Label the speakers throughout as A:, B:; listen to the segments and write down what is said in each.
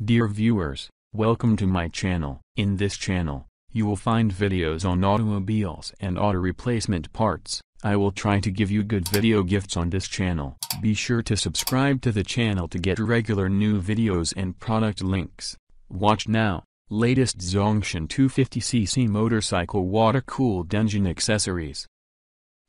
A: Dear viewers, welcome to my channel. In this channel, you will find videos on automobiles and auto replacement parts. I will try to give you good video gifts on this channel. Be sure to subscribe to the channel to get regular new videos and product links. Watch now. Latest Zongshen 250cc motorcycle water-cooled engine accessories.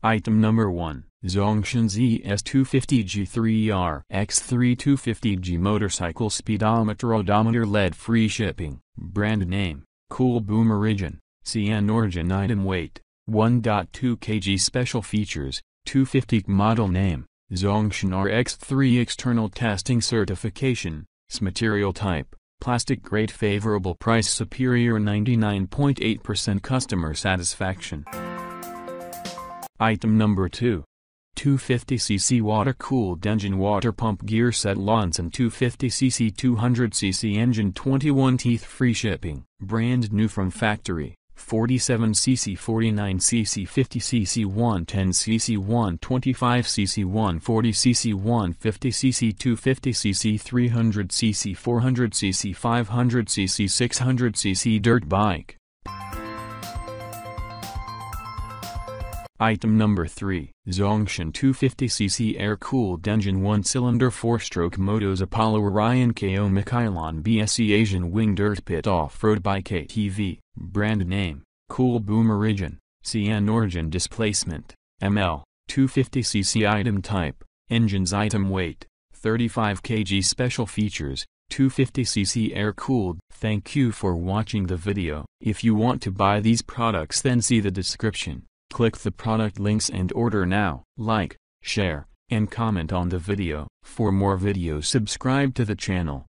A: Item number 1. Zongshen ZS250G3R X3250G motorcycle speedometer odometer lead-free shipping. Brand name, Cool Boom Origin, CN Origin. Item weight, 1.2 kg. Special features, 250 model name, Zongshen RX3 external testing certification, material type, plastic grade. Favorable price, superior 99.8% customer satisfaction. Item number 2. 250cc water-cooled engine water pump gear set. LONCIN 250cc 200cc engine, 21 teeth. Free shipping. Brand new from factory. 47cc 49cc 50cc 110cc 125cc 140cc 150cc 250cc 300cc 400cc 500cc 600cc dirt bike. Item number 3. Zongshen 250cc air-cooled engine 1-cylinder 4-stroke motos Apollo Orion kayo mikilon BSE Asian wing dirt pit off-road bike ATV. Brand name, Cool Boom Origin, CN Origin. Displacement, ml, 250cc. Item type, engines. Item weight, 35 kg. Special features, 250cc air-cooled. Thank you for watching the video. If you want to buy these products, then see the description. Click the product links and order now. Like, share, and comment on the video. For more videos, subscribe to the channel.